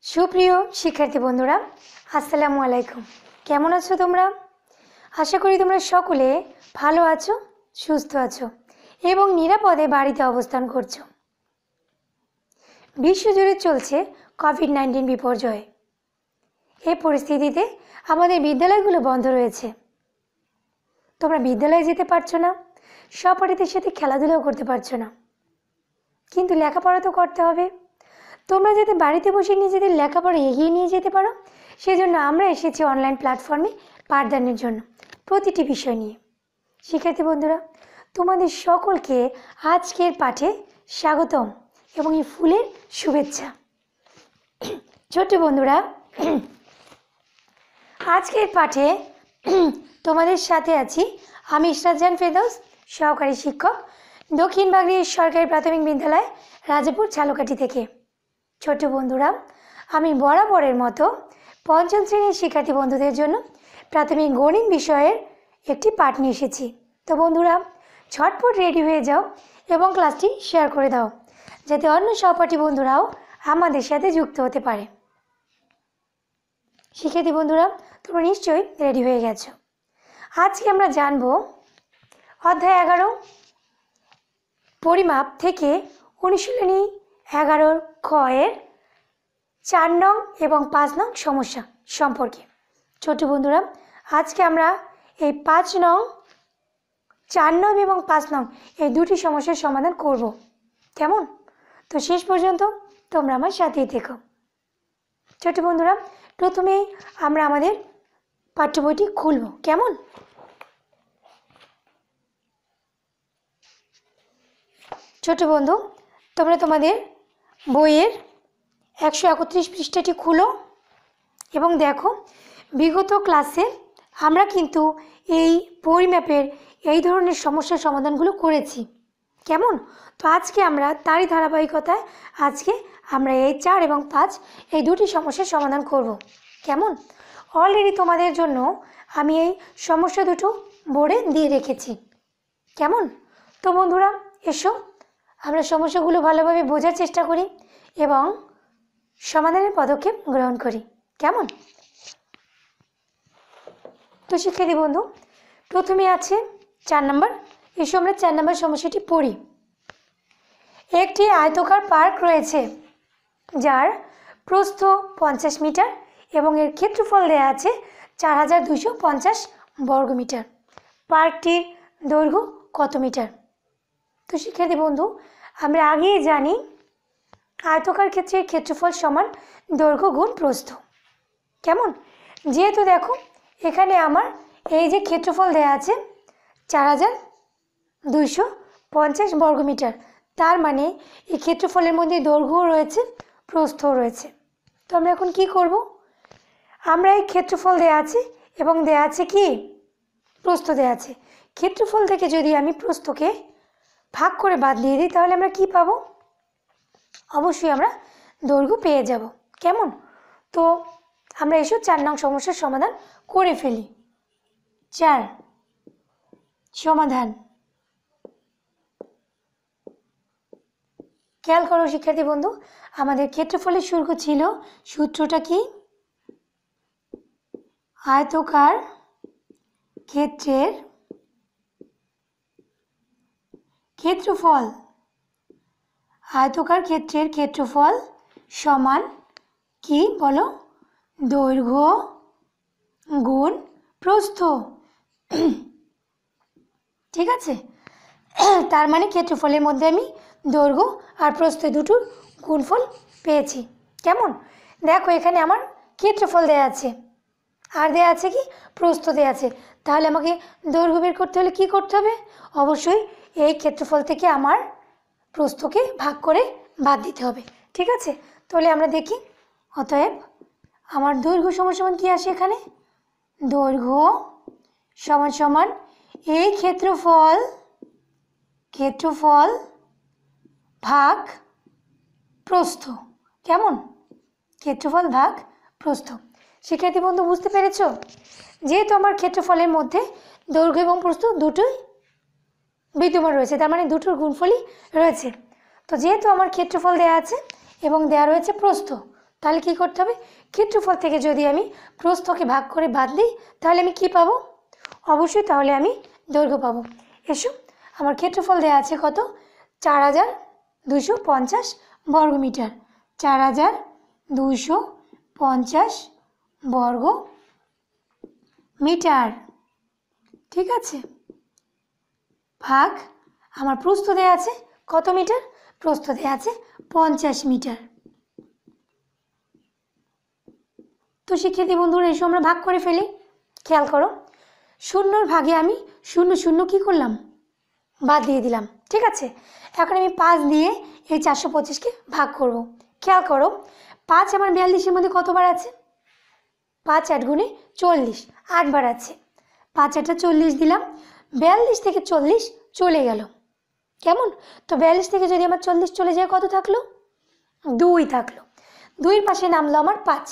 সুপ্রিয় শিক্ষার্থী বন্ধুরা, আসসালামু আলাইকুম। কেমন আছো তোমরা? আশা করি তোমরা সকলে ভালো আছো, সুস্থ আছো এবং নিরাপদে বাড়িতে অবস্থান করছো। বিশ্বজুড়ে চলছে কোভিড-19 বিপর্যয়। এই পরিস্থিতিতে আমাদের বিদ্যালয়গুলো বন্ধ রয়েছে। তোমরা বিদ্যালয়ে যেতে পারছো না, সহপাঠীদের সাথে খেলাধুলাও করতে পারছো না, কিন্তু লেখাপড়া তো করতে হবে। তোমরা যাতে বাড়িতে বসে নিজেদের লেখাপড়া এগিয়ে নিয়ে যেতে পারো, সেজন্য আমরা এসেছি অনলাইন প্ল্যাটফর্মে পাঠদানের জন্য প্রতিটি বিষয় নিয়ে। শিক্ষার্থী বন্ধুরা, তোমাদের সকলকে আজকের পাঠে স্বাগতম এবং এই ফুলের শুভেচ্ছা। ছোট্ট বন্ধুরা, আজকের পাঠে তোমাদের সাথে আছি আমি ইশরাত জাহান ফেরদৌস, সহকারী শিক্ষক, দক্ষিণ বাগড়ি সরকারি প্রাথমিক বিদ্যালয়, রাজাপুর ঝালকাঠি থেকে। ছোট বন্ধুরা, আমি বরাবরের মতো পঞ্চম শ্রেণীর শিক্ষার্থী বন্ধুদের জন্য প্রাথমিক গণিত বিষয়ের একটি পাঠ নিয়ে এসেছি। তো বন্ধুরা, ঝটপট রেডি হয়ে যাও এবং ক্লাসটি শেয়ার করে দাও, যাতে অন্য সহপাঠী বন্ধুরাও আমাদের সাথে যুক্ত হতে পারে। শিক্ষার্থী বন্ধুরা, তোমরা নিশ্চয়ই রেডি হয়ে গেছো। আজকে আমরা জানব অধ্যায় 11 পরিমাপ থেকে অনুশীলনী 11 খ-এর 4 নং এবং 5 নং সমস্যা সম্পর্কে। ছোট বন্ধুরা, আজকে আমরা এই 5 নং, 4 নং এবং 5 নং এই দুটি সমস্যার সমাধান করব। কেমন? তো শেষ পর্যন্ত তোমরা আমার সাথেই থেকো। ছোট বন্ধুরা, প্রথমেই আমরা আমাদের পাঠ্য বইটি খুলব। কেমন? ছোট বন্ধু, তোমরা তোমাদের বইয়ের 131 পৃষ্ঠাটি খুলো এবং দেখো, বিগত ক্লাসে আমরা কিন্তু এই পরিমাপের এই ধরনের সমস্যার সমাধানগুলো করেছি। কেমন? তো আজকে আমরা তারই ধারাবাহিকতায় আজকে আমরা এই 4 এবং 5 এই দুটি সমস্যার সমাধান করব। কেমন? অলরেডি তোমাদের জন্য আমি এই সমস্যা দুটো বোর্ডে দিয়ে রেখেছি। কেমন? তো বন্ধুরা, এসো আমরা সমস্যাগুলো ভালোভাবে বোঝার চেষ্টা করি এবং সমাধানের পদক্ষেপ গ্রহণ করি। কেমন? তো শিক্ষার্থী বন্ধু, প্রথমে আছে 4 নম্বর। এসো আমরা 4 নম্বর সমস্যাটি পড়ি। একটি আয়তাকার পার্ক রয়েছে যার প্রস্থ 50 মিটার এবং এর ক্ষেত্রফল দেওয়া আছে 4250 বর্গমিটার। পার্কটির দৈর্ঘ্য কত মিটার? তো শিক্ষার্থী বন্ধু, আমরা আগেই জানি আয়তাকার ক্ষেত্রের ক্ষেত্রফল সমান দৈর্ঘ্য গুণ প্রস্থ। কেমন? যেহেতু দেখো এখানে আমার এই যে ক্ষেত্রফল দেওয়া আছে 4250 বর্গমিটার, তার মানে এই ক্ষেত্রফলের মধ্যে দৈর্ঘ্যও রয়েছে, প্রস্থও রয়েছে। তো আমরা এখন কি করব? আমরা এই ক্ষেত্রফল দেওয়া আছে এবং দেওয়া আছে কি প্রস্থ দেওয়া আছে, ক্ষেত্রফল থেকে যদি আমি প্রস্থকে ভাগ করে বাদ দিয়ে দিই, তাহলে আমরা কি পাবো? অবশ্যই আমরা দৈর্ঘ্য পেয়ে যাব। কেমন? তো আমরা এসব 4 নং সমস্যার সমাধান করে ফেলি। 4 সমাধান। খেয়াল করো শিক্ষার্থী বন্ধু, আমাদের ক্ষেত্রফলের সূত্র ছিল, সূত্রটা কি? আয়তাকার ক্ষেত্রের ক্ষেত্রফল, আয়তাকার ক্ষেত্রের ক্ষেত্রফল সমান কি বলো? দৈর্ঘ্য গুণ প্রস্থ। ঠিক আছে, তার মানে ক্ষেত্রফলের মধ্যে আমি দৈর্ঘ্য আর প্রস্থ দুটোর গুণফল পেয়েছি। কেমন? দেখো এখানে আমার ক্ষেত্রফল দেওয়া আছে আর দেওয়া আছে কি প্রস্থ দেওয়া আছে, তাহলে আমাকে দৈর্ঘ্য বের করতে হলে কি করতে হবে? অবশ্যই এই ক্ষেত্রফল থেকে আমার প্রস্থকে ভাগ করে বাদ দিতে হবে। ঠিক আছে, তাহলে আমরা দেখি। অতএব আমার দৈর্ঘ্য সমান সমান কি আসে এখানে? দৈর্ঘ্য সমান সমান এই ক্ষেত্রফল ভাগ প্রস্থ। কেমন? ক্ষেত্রফল ভাগ প্রস্থ। শিক্ষার্থী বন্ধু, বুঝতে পেরেছো? যেহেতু আমার ক্ষেত্রফলের মধ্যে দৈর্ঘ্য এবং প্রস্থ দুটোই বিদ্যমান রয়েছে, তার মানে দুটোর গুণফলই রয়েছে। তো যেহেতু আমার ক্ষেত্রফল দেওয়া আছে এবং দেওয়া রয়েছে প্রস্থ, তাহলে কি করতে হবে, ক্ষেত্রফল থেকে যদি আমি প্রস্থকে ভাগ করে বাদ দিই তাহলে আমি কি পাবো, অবশ্যই তাহলে আমি দৈর্ঘ্য পাবো। এসো, আমার ক্ষেত্রফল দেওয়া আছে কত, 4250 বর্গমিটার, 4250 বর্গ মিটার। ঠিক আছে, ভাগ আমার প্রস্থ দেওয়া আছে কত মিটার, প্রস্থ দেওয়া আছে 50 মিটার। তো শিক্ষার্থী বন্ধুরা এসো আমরা ভাগ করে ফেলি। খেয়াল করো, শূন্যর ভাগে আমি শূন্য শূন্য কী করলাম, বাদ দিয়ে দিলাম। ঠিক আছে, এখন আমি 5 দিয়ে এই 425কে ভাগ করব। খেয়াল করো, 5 আমার 42-এর মধ্যে কতবার আছে, 5 8 গুণে 40, 8বার আছে। 5 8 40 দিলাম, 42 থেকে 40 চলে গেল। কেমন, তো 42 থেকে যদি আমার 40 চলে যায় কত থাকলো, 2 থাকলো। 2-এর পাশে নামলো আমার 5,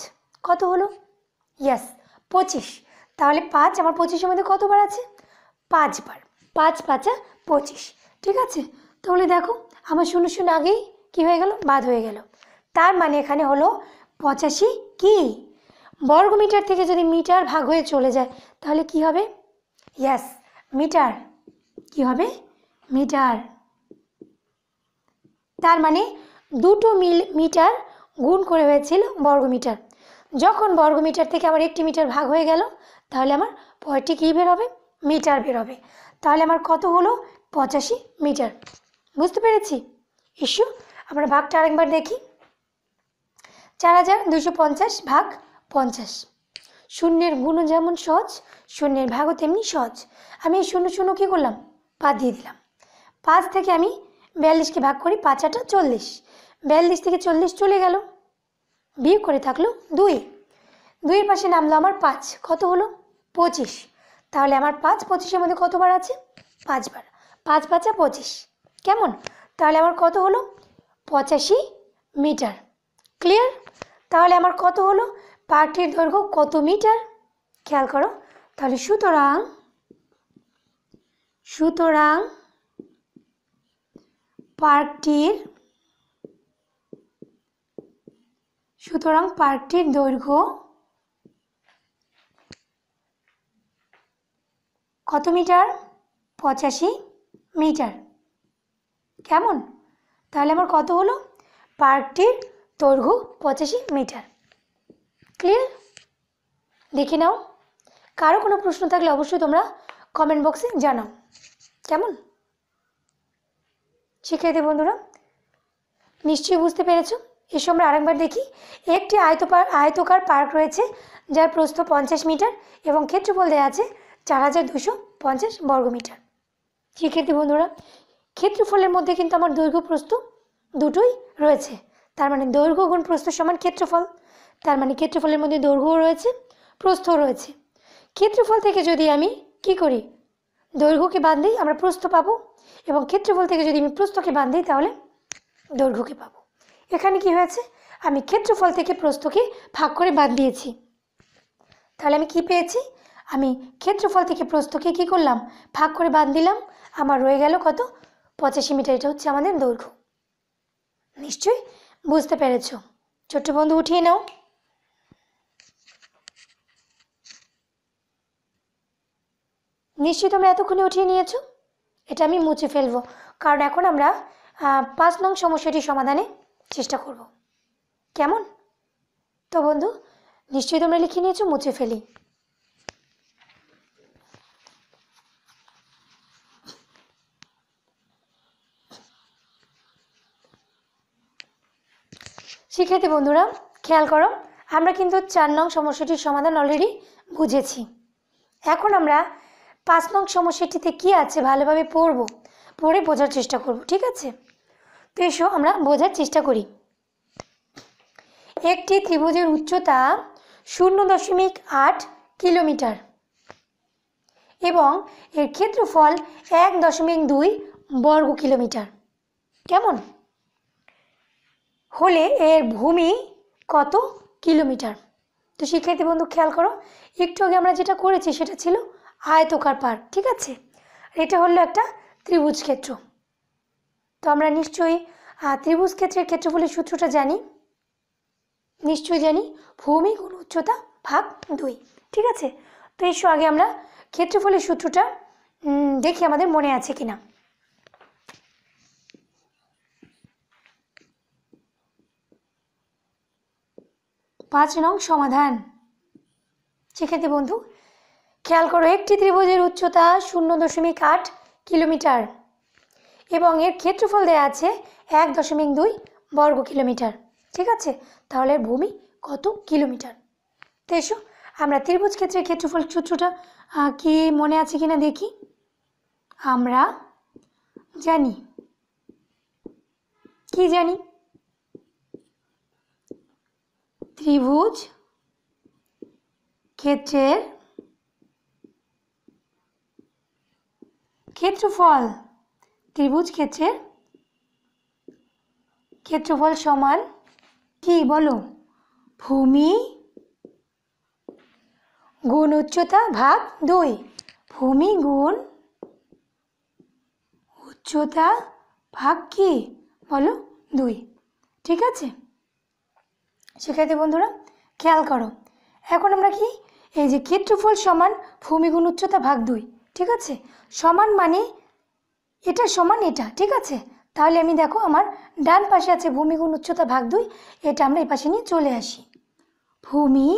কত হলো, ইয়াস 25। তাহলে 5 আমার 25-এর মধ্যে কতবার আছে, 5 বার। 5 5 25। ঠিক আছে, তাহলে দেখো আমার শূন্য শূন্য আগেই কী হয়ে গেল, বাদ হয়ে গেল। তার মানে এখানে হলো 85 কি বর্গমিটার থেকে যদি মিটার ভাগ হয়ে চলে যায় তাহলে কি হবে, ইয়াস মিটার। কি হবে, মিটার। তার মানে দুটো মিটার গুণ করে হয়েছিল বর্গমিটার। যখন বর্গমিটার থেকে আমার 1টি মিটার ভাগ হয়ে গেল তাহলে আমার পরটি কী বেরোবে, মিটার বেরোবে। তাহলে আমার কত হলো, 85 মিটার। বুঝতে পেরেছি। ইস্যু আমরা ভাগটা আরেকবার দেখি। 4250 ভাগ 50। শূন্যের গুণও যেমন সহজ, শূন্যের ভাগও তেমনি সহজ। আমি এই শূন্য শূন্য কী করলাম, বাদ দিয়ে দিলাম। 5 থেকে আমি 42কে ভাগ করি, 5 8 40। 42 থেকে 40 চলে গেল, বিয়োগ করে থাকলো 2। 2-এর পাশে নামলো আমার 5, কত হলো, 25। তাহলে আমার 5 25-এর মধ্যে কতবার আছে, 5 বার। 5 5 25। কেমন, তাহলে আমার কত হলো, 85 মিটার। ক্লিয়ার। তাহলে আমার কত হলো, পার্কটির দৈর্ঘ্য কত মিটার, খেয়াল করো। তাহলে সুতরাং পার্কটির দৈর্ঘ্য কত মিটার, 85 মিটার। কেমন, তাহলে আমার কত হলো, পার্কটির দৈর্ঘ্য 85 মিটার। ক্লিয়ার। দেখে নাও, কারো কোনো প্রশ্ন থাকলে অবশ্যই তোমরা কমেন্ট বক্সে জানাও। কেমন শিক্ষার্থী বন্ধুরা, নিশ্চয়ই বুঝতে পেরেছো। এসো আমরা আরেকবার দেখি। একটি আয়তকার পার্ক রয়েছে যার প্রস্থ 50 মিটার এবং ক্ষেত্রফল দেওয়া আছে 4250 বর্গমিটার। শিক্ষার্থী বন্ধুরা, ক্ষেত্রফলের মধ্যে কিন্তু আমার দৈর্ঘ্য প্রস্থ দুটোই রয়েছে। তার মানে দৈর্ঘ্য গুণ প্রস্থ সমান ক্ষেত্রফল। তার মানে ক্ষেত্রফলের মধ্যে দৈর্ঘ্যও রয়েছে, প্রস্থও রয়েছে। ক্ষেত্রফল থেকে যদি আমি কি করি, দৈর্ঘ্যকে বাদ দিই আমরা প্রস্থ পাবো, এবং ক্ষেত্রফল থেকে যদি আমি প্রস্থকে বাদ দিই তাহলে দৈর্ঘ্যকে পাবো। এখানে কি হয়েছে, আমি ক্ষেত্রফল থেকে প্রস্থকে ভাগ করে বাদ দিয়েছি। তাহলে আমি কি পেয়েছি, আমি ক্ষেত্রফল থেকে প্রস্থকে কি করলাম, ভাগ করে বাদ দিলাম। আমার রয়ে গেল কত, 85 মিটার। এটা হচ্ছে আমাদের দৈর্ঘ্য। নিশ্চয়ই বুঝতে পেরেছো। ছোট্ট বন্ধু উঠিয়ে নাও। নিশ্চয়ই তোমরা এতক্ষণে উঠিয়ে নিয়েছো। এটা আমি মুছে ফেলবো, কারণ এখন আমরা 5 নং সমস্যাটি সমাধানে চেষ্টা করব। কেমন, তো বন্ধু নিশ্চয়ই তোমরা লিখে নিয়েছো, মুছে ফেলি। শিক্ষার্থী বন্ধুরা খেয়াল করো, আমরা কিন্তু 4 নং সমস্যাটির সমাধান অলরেডি বুঝেছি। এখন আমরা 5 নং সমস্যাটিতে কি আছে ভালোভাবে পড়ে বোঝার চেষ্টা করব। ঠিক আছে, তো এসো আমরা বোঝার চেষ্টা করি। একটি ত্রিভুজের উচ্চতা 0.8 কিলোমিটার এবং এর ক্ষেত্রফল 1.2 বর্গ কিলোমিটার। কেমন হলে এর ভূমি কত কিলোমিটার। তো শিক্ষার্থী বন্ধু খেয়াল করো, একটু আগে আমরা যেটা করেছি সেটা ছিল আয়তকার পার্ক। ঠিক আছে, এটা হলো একটা ত্রিভুজ ক্ষেত্র। তো আমরা নিশ্চয়ই ত্রিভুজ ক্ষেত্রের ক্ষেত্রফলের সূত্রটা জানি। নিশ্চয়ই জানি, ভূমি গুণ উচ্চতা ভাগ 2। ঠিক আছে, তো এসো আগে আমরা ক্ষেত্রফলের সূত্রটা দেখি আমাদের মনে আছে কিনা। পাঁচ নং সমাধান। সেক্ষেত্রে বন্ধু খেয়াল করো, একটি ত্রিভুজের উচ্চতা 0.8 কিলোমিটার এবং এর ক্ষেত্রফল দেওয়া আছে 1.2 বর্গ কিলোমিটার। ঠিক আছে, তাহলে ভূমি কত কিলোমিটার? তো এসো আমরা ত্রিভুজ ক্ষেত্রের ক্ষেত্রফল সূত্রটা কি মনে আছে কিনা দেখি। আমরা জানি, কি জানি, ত্রিভুজ ক্ষেত্রের ক্ষেত্রফল, ত্রিভুজ ক্ষেত্রের ক্ষেত্রফল সমান কি বলো? ভূমি গুণ উচ্চতা ভাগ 2। ভূমি গুণ উচ্চতা ভাগ কি বলো? 2। ঠিক আছে, সেক্ষেত্রে বন্ধুরা খেয়াল করো, এখন আমরা কি এই যে ক্ষেত্রফল সমান ভূমি গুণ উচ্চতা ভাগ 2, ঠিক আছে, সমান মানে এটা সমান এটা। ঠিক আছে, তাহলে আমি দেখো আমার ডান পাশে আছে ভূমি গুণ উচ্চতা ভাগ 2, এটা আমরা এই পাশে নিয়ে চলে আসি। ভূমি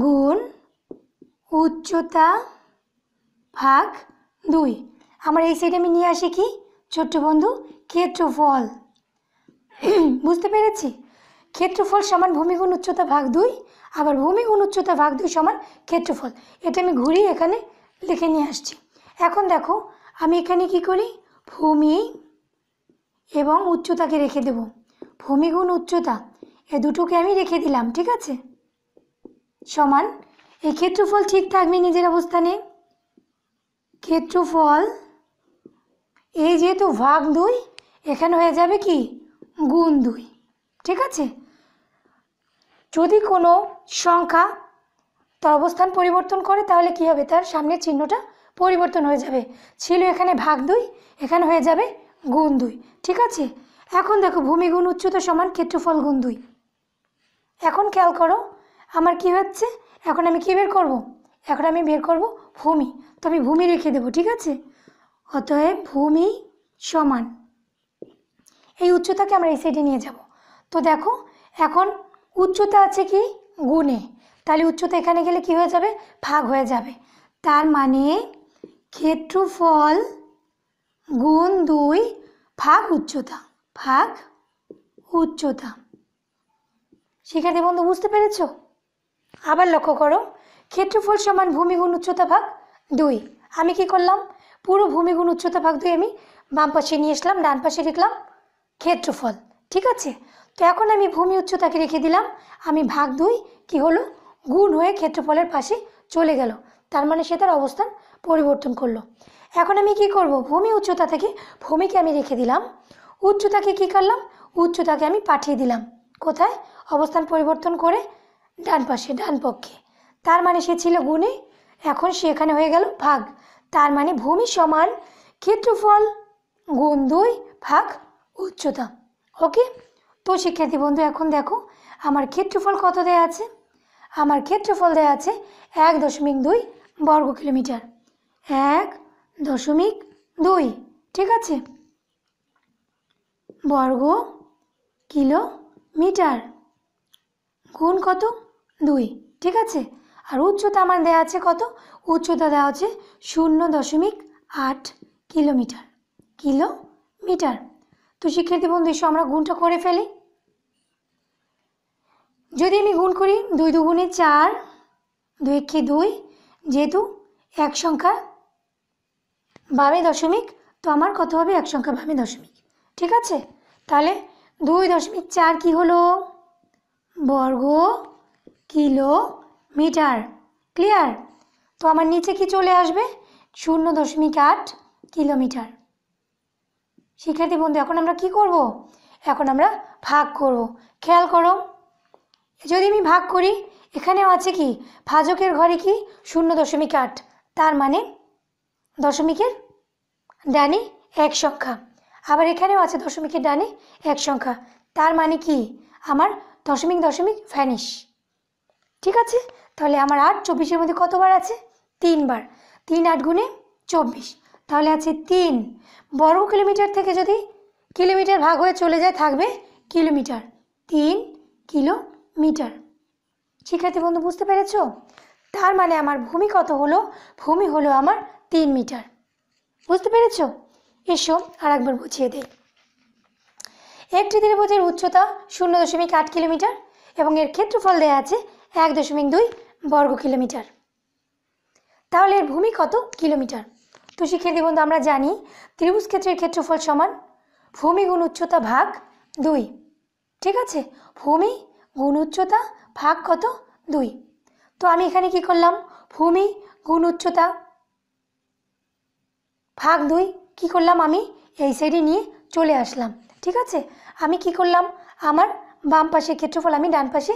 গুণ উচ্চতা ভাগ 2, আমার এই সাইডে আমি নিয়ে আসি কি ছোট্ট বন্ধু? ক্ষেত্রফল। বুঝতে পেরেছি, ক্ষেত্রফল সমান ভূমি গুণ উচ্চতা ভাগ 2, আবার ভূমি গুণ উচ্চতা ভাগ 2 সমান ক্ষেত্রফল। এটা আমি ঘুরিয়ে এখানে লিখে নিয়ে আসছি। এখন দেখো আমি এখানে কি করি, ভূমি এবং উচ্চতাকে রেখে দেব। ভূমি গুণ উচ্চতা এ দুটোকে আমি রেখে দিলাম। ঠিক আছে, সমান এই ক্ষেত্রফল ঠিক থাকবে নিজের অবস্থানে। ক্ষেত্রফল এই যেহেতু ভাগ 2, এখানে হয়ে যাবে কি গুণ 2। ঠিক আছে, যদি কোনো সংখ্যা তার অবস্থান পরিবর্তন করে তাহলে কি হবে? তার সামনের চিহ্নটা পরিবর্তন হয়ে যাবে। ছিল এখানে ভাগ 2, এখানে হয়ে যাবে গুণ 2। ঠিক আছে, এখন দেখো ভূমি গুণ উচ্চতা সমান ক্ষেত্রফল গুণ 2। এখন খেয়াল করো আমার কি হচ্ছে, এখন আমি কি বের করব? এখন আমি বের করব ভূমি, তো আমি ভূমি রেখে দেবো। ঠিক আছে, অতএব ভূমি সমান এই উচ্চতাকে আমরা এই সাইডে নিয়ে যাব। তো দেখো এখন উচ্চতা আছে কি গুণে, তাহলে উচ্চতা এখানে গেলে কি হয়ে যাবে? ভাগ হয়ে যাবে। তার মানে ক্ষেত্রফল গুণ 2 ভাগ উচ্চতা, ভাগ উচ্চতা। শিক্ষার্থী বন্ধু বুঝতে পেরেছ? আবার লক্ষ্য করো, ক্ষেত্রফল সমান ভূমি গুণ উচ্চতা ভাগ 2। আমি কি করলাম? পুরো ভূমি গুণ উচ্চতা ভাগ 2 আমি বাম পাশে নিয়ে আসলাম, ডান পাশে লিখলাম ক্ষেত্রফল। ঠিক আছে, তো এখন আমি ভূমি উচ্চতাকে রেখে দিলাম, আমি ভাগ 2 কি হলো গুণ হয়ে ক্ষেত্রফলের পাশে চলে গেল, তার মানে সে তার অবস্থান পরিবর্তন করলো। এখন আমি কি করব? ভূমি উচ্চতা থেকে ভূমিকে আমি রেখে দিলাম, উচ্চতাকে কি করলাম? উচ্চতাকে আমি পাঠিয়ে দিলাম কোথায়? অবস্থান পরিবর্তন করে ডান পাশে, ডান পক্ষে। তার মানে সে ছিল গুণে, এখন সে এখানে হয়ে গেল ভাগ। তার মানে ভূমি সমান ক্ষেত্রফল গুণ 2 ভাগ উচ্চতা। ওকে, তো শিক্ষার্থী বন্ধু এখন দেখো আমার ক্ষেত্রফল কত দেয়া আছে? আমার ক্ষেত্রফল দেয়া আছে 1.2 বর্গ কিলোমিটার। 1.2, ঠিক আছে, বর্গ কিলোমিটার গুণ কত? 2। ঠিক আছে, আর উচ্চতা আমার দেওয়া আছে কত? উচ্চতা দেওয়া আছে 0.8 কিলোমিটার। কিলোমিটার। তো শিক্ষার্থী বন্ধু এসো আমরা গুণটা করে ফেলি। যদি আমি গুণ করি 2 দুগুণে 4, 2 একে 2, যেহেতু এক সংখ্যা বামে দশমিক, তো আমার কত হবে? এক সংখ্যা বামে দশমিক। ঠিক আছে, তাহলে 2.4 কি হলো? বর্গ কিলোমিটার। ক্লিয়ার? তো আমার নিচে কি চলে আসবে? 0.8 কিলোমিটার। শিক্ষার্থী বন্ধু এখন আমরা কি করব? এখন আমরা ভাগ করব। খেয়াল করো, যদি আমি ভাগ করি এখানেও আছে কি ভাজকের ঘরে কি 0.8, তার মানে দশমিকের ডানে এক সংখ্যা, আবার এখানেও আছে দশমিকের ডানে এক সংখ্যা, তার মানে কি আমার দশমিক দশমিক ভ্যানিশ। ঠিক আছে, তাহলে আমার 8 24-এর মধ্যে কতবার আছে? 3 বার। 3 8 গুণে 24, তাহলে আছে 3। বর্গ কিলোমিটার থেকে যদি কিলোমিটার ভাগ হয়ে চলে যায় থাকবে কিলোমিটার, 3 কিলোমিটার। শিক্ষার্থী বন্ধু বুঝতে পেরেছো? তার মানে আমার ভূমি কত হলো? ভূমি হলো আমার 3 মিটার। বুঝতে পেরেছো? এসো আর একবার বুঝিয়ে দিই। একটি ত্রিভুজের উচ্চতা 0.8 কিলোমিটার এবং এর ক্ষেত্রফল দেওয়া আছে 1.2 বর্গ কিলোমিটার। তাহলে এর ভূমি কত কিলোমিটার? তো শিক্ষার্থী বন্ধু আমরা জানি ত্রিভুজ ক্ষেত্রের ক্ষেত্রফল সমান ভূমি গুণ উচ্চতা ভাগ 2। ঠিক আছে, ভূমি গুণ উচ্চতা ভাগ কত? 2। তো আমি এখানে কি করলাম? ভূমি গুণ উচ্চতা ভাগ 2 কি করলাম? আমি এই সাইডে নিয়ে চলে আসলাম। ঠিক আছে, আমি কি করলাম? আমার বাম পাশের ক্ষেত্রফল আমি ডান পাশে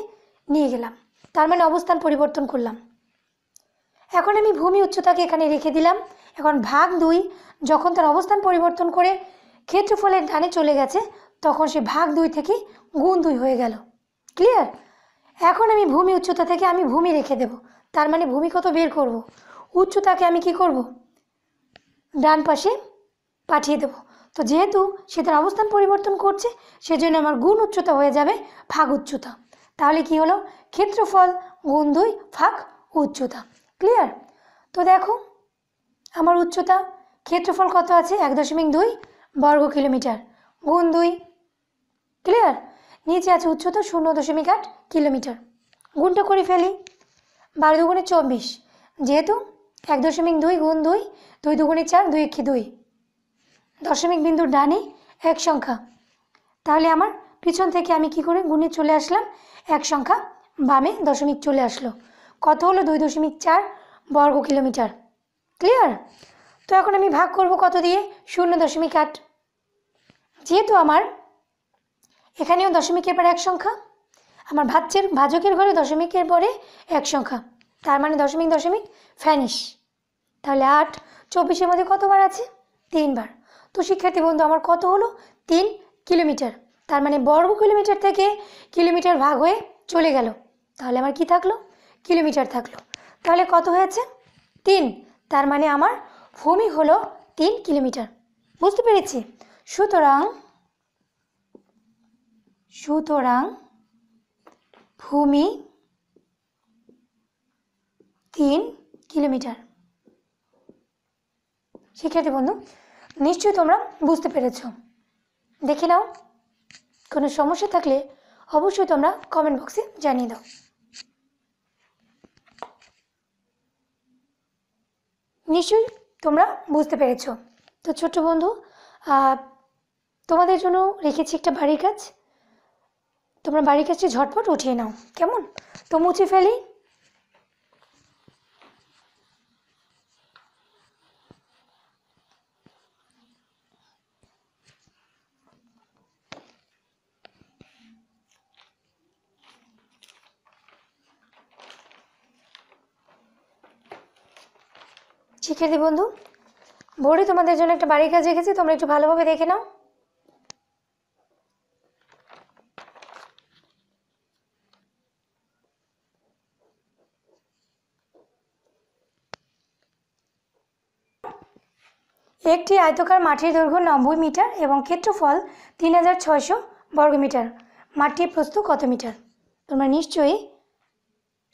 নিয়ে গেলাম, তার মানে অবস্থান পরিবর্তন করলাম। এখন আমি ভূমি উচ্চতাকে এখানে রেখে দিলাম। এখন ভাগ 2 যখন তার অবস্থান পরিবর্তন করে ক্ষেত্রফলের ডানে চলে গেছে তখন সে ভাগ 2 থেকে গুণ 2 হয়ে গেল। ক্লিয়ার? এখন আমি ভূমি উচ্চতা থেকে আমি ভূমি রেখে দেব, তার মানে ভূমি কত বের করব? উচ্চতাকে আমি কি করব? ডান পাশে পাঠিয়ে দেব। তো যেহেতু সে তার অবস্থান পরিবর্তন করছে সেজন্য আমার গুণ উচ্চতা হয়ে যাবে ভাগ উচ্চতা। তাহলে কি হলো? ক্ষেত্রফল গুণ 2 ভাগ উচ্চতা। ক্লিয়ার? তো দেখো আমার উচ্চতা ক্ষেত্রফল কত আছে? 1.2 বর্গ কিলোমিটার গুণ 2। ক্লিয়ার? নিচে আছে উচ্চতা 0.8 কিলোমিটার। গুণটা করে ফেলি। 12 দুগুণে 24, যেহেতু 1.2 গুণ 2, 2 দুগুণে 4, 2 একে 2, দশমিক বিন্দুর ডানে এক সংখ্যা। তাহলে আমার পিছন থেকে আমি কি করে গুণে চলে আসলাম? এক সংখ্যা বামে দশমিক চলে আসলো। কত হলো? 2.4 বর্গ কিলোমিটার। ক্লিয়ার? তো এখন আমি ভাগ করব কত দিয়ে? 0.8। যেহেতু আমার এখানেও দশমিকের পরে এক সংখ্যা, আমার ভাজকের ঘরে দশমিকের পরে এক সংখ্যা, তার মানে দশমিক দশমিক ভ্যানিশ। তাহলে 8 24-এর মধ্যে কতবার আছে? 3 বার। তো শিক্ষার্থী বন্ধু আমার কত হলো? 3 কিলোমিটার। তার মানে বর্গ কিলোমিটার থেকে কিলোমিটার ভাগ হয়ে চলে গেল, তাহলে আমার কি থাকলো? কিলোমিটার থাকলো। তাহলে কত হয়েছে? 3। তার মানে আমার ভূমি হলো 3 কিলোমিটার। বুঝতে পেরেছি? সুতরাং ভূমি 3 কিলোমিটার। শিক্ষার্থী বন্ধু নিশ্চয়ই তোমরা বুঝতে পেরেছো। দেখে নাও, কোনো সমস্যা থাকলে অবশ্যই তোমরা কমেন্ট বক্সে জানিয়ে দাও। নিশ্চয়ই তোমরা বুঝতে পেরেছো। তো ছোট্ট বন্ধু তোমাদের জন্য রেখেছি একটা বাড়ির কাজ। তোমরা বাড়ির কাজটি ঝটপট উঠিয়ে নাও, কেমন? তো মুছে ফেলি। শিক্ষার্থী বন্ধু বোর্ডে তোমাদের জন্য একটা বাড়ির কাজ রেখেছি, তোমরা একটু ভালোভাবে দেখে নাও। একটি আয়তকার মাঠের দৈর্ঘ্য 90 মিটার এবং ক্ষেত্রফল 3600 বর্গমিটার। মাঠটির প্রস্থ কত মিটার? তোমরা নিশ্চয়ই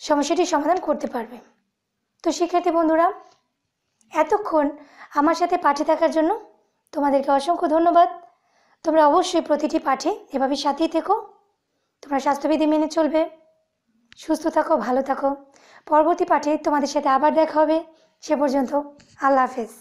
সমস্যাটির সমাধান করতে পারবে। তো শিক্ষার্থী বন্ধুরা এতক্ষণ আমার সাথে পাঠে থাকার জন্য তোমাদেরকে অসংখ্য ধন্যবাদ। তোমরা অবশ্যই প্রতিটি পাঠে এভাবে সাথেই থেকো। তোমরা স্বাস্থ্যবিধি মেনে চলবে, সুস্থ থাকো, ভালো থাকো। পরবর্তী পাঠে তোমাদের সাথে আবার দেখা হবে। সে পর্যন্ত আল্লাহ হাফেজ।